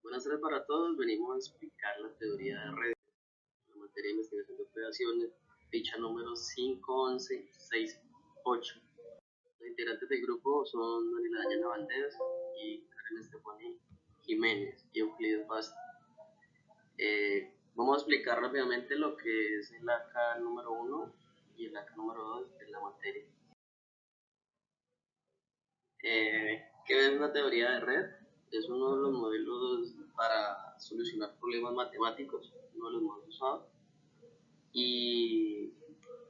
Buenas tardes para todos. Venimos a explicar la teoría de redes, la materia de investigación de operaciones, ficha número 511668. Los integrantes del grupo son Daniela Dayana Valdés y Karen Estefani Jiménez y Euclides Basta. Vamos a explicar rápidamente lo que es el AK número 1 y el AK número 2 de la materia. ¿Qué es una teoría de red? Es uno de los modelos para solucionar problemas matemáticos, uno de los más usados, y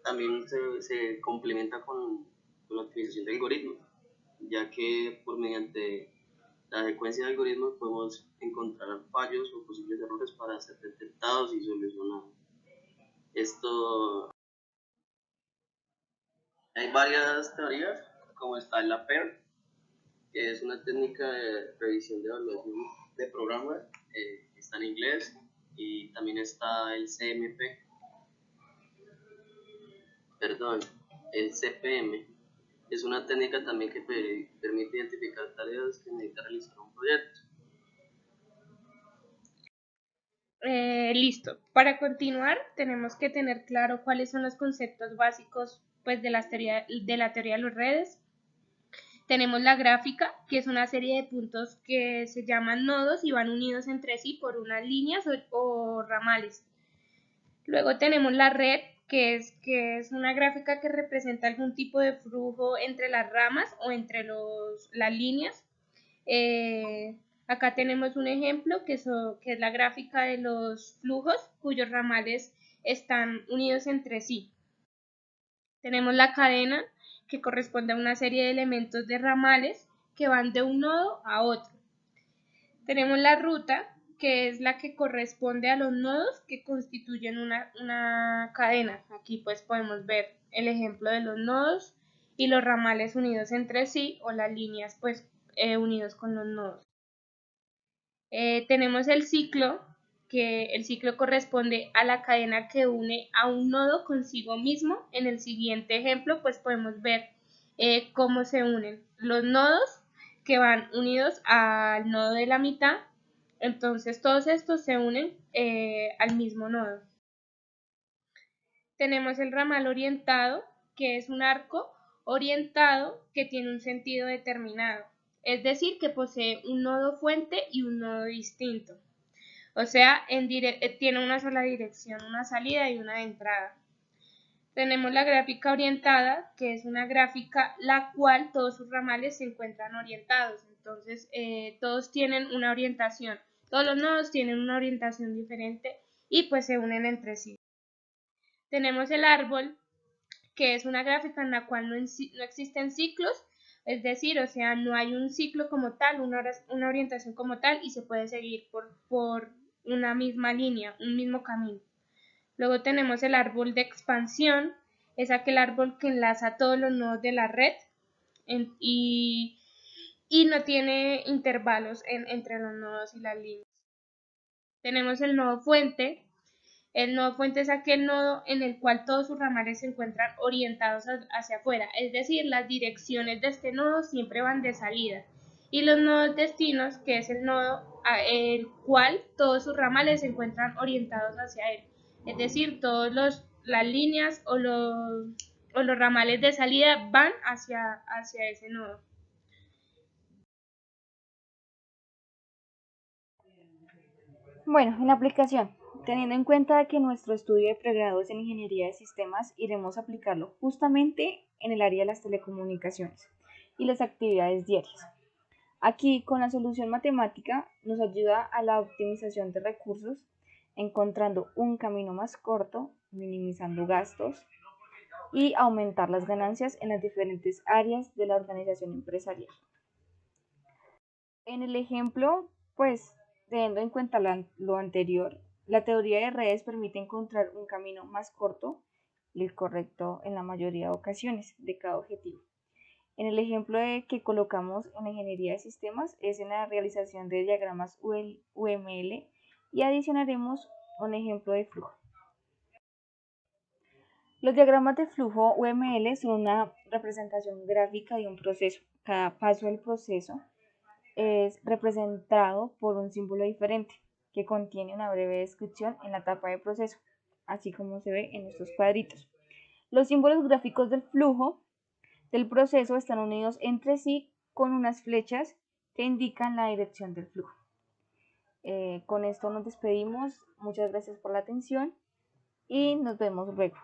también se complementa con la optimización de algoritmos, ya que mediante la secuencia de algoritmos podemos encontrar fallos o posibles errores para ser detectados y solucionados. Hay varias teorías, como está la PER, que es una técnica de revisión de evaluación de programas, está en inglés, y también está el CMP, perdón, el CPM. Es una técnica también que permite identificar tareas que necesita realizar un proyecto. Listo. Para continuar, tenemos que tener claro cuáles son los conceptos básicos pues, de la teoría de las redes. Tenemos la gráfica, que es una serie de puntos que se llaman nodos y van unidos entre sí por unas líneas o ramales. Luego tenemos la red, que es una gráfica que representa algún tipo de flujo entre las ramas o entre las líneas. Acá tenemos un ejemplo que es la gráfica de los flujos cuyos ramales están unidos entre sí. Tenemos la cadena, que corresponde a una serie de elementos de ramales que van de un nodo a otro. Tenemos la ruta, que es la que corresponde a los nodos que constituyen una cadena. Aquí pues podemos ver el ejemplo de los nodos y los ramales unidos entre sí, o las líneas pues unidos con los nodos. Tenemos el ciclo, que el ciclo corresponde a la cadena que une a un nodo consigo mismo. En el siguiente ejemplo pues podemos ver cómo se unen los nodos que van unidos al nodo de la mitad. Entonces todos estos se unen al mismo nodo. Tenemos el ramal orientado, que es un arco orientado que tiene un sentido determinado, es decir, que posee un nodo fuente y un nodo distinto. O sea, tiene una sola dirección, una salida y una entrada. Tenemos la gráfica orientada, que es una gráfica la cual todos sus ramales se encuentran orientados. Entonces, todos tienen una orientación. Todos los nodos tienen una orientación diferente y pues se unen entre sí. Tenemos el árbol, que es una gráfica en la cual no existen ciclos, es decir, o sea, no hay un ciclo como tal, una orientación como tal, y se puede seguir por una misma línea, un mismo camino. Luego tenemos el árbol de expansión, es aquel árbol que enlaza todos los nodos de la red y no tiene intervalos entre los nodos y las líneas. Tenemos el nodo fuente. El nodo fuente es aquel nodo en el cual todos sus ramales se encuentran orientados hacia afuera, es decir, las direcciones de este nodo siempre van de salida. Y los nodos destinos, que es el nodo el cual todos sus ramales se encuentran orientados hacia él, es decir, todas las líneas o los ramales de salida van hacia ese nodo. Bueno, en aplicación, teniendo en cuenta que nuestro estudio de pregrado es en Ingeniería de Sistemas, iremos a aplicarlo justamente en el área de las telecomunicaciones y las actividades diarias. Aquí, con la solución matemática, nos ayuda a la optimización de recursos, encontrando un camino más corto, minimizando gastos y aumentar las ganancias en las diferentes áreas de la organización empresarial. En el ejemplo, pues, teniendo en cuenta lo anterior, la teoría de redes permite encontrar un camino más corto y el correcto en la mayoría de ocasiones de cada objetivo. En el ejemplo que colocamos en la ingeniería de sistemas es en la realización de diagramas UML y adicionaremos un ejemplo de flujo. Los diagramas de flujo UML son una representación gráfica de un proceso. Cada paso del proceso es representado por un símbolo diferente que contiene una breve descripción en la etapa de proceso, así como se ve en estos cuadritos. Los símbolos gráficos del flujo del proceso están unidos entre sí con unas flechas que indican la dirección del flujo. Con esto nos despedimos, muchas gracias por la atención y nos vemos luego.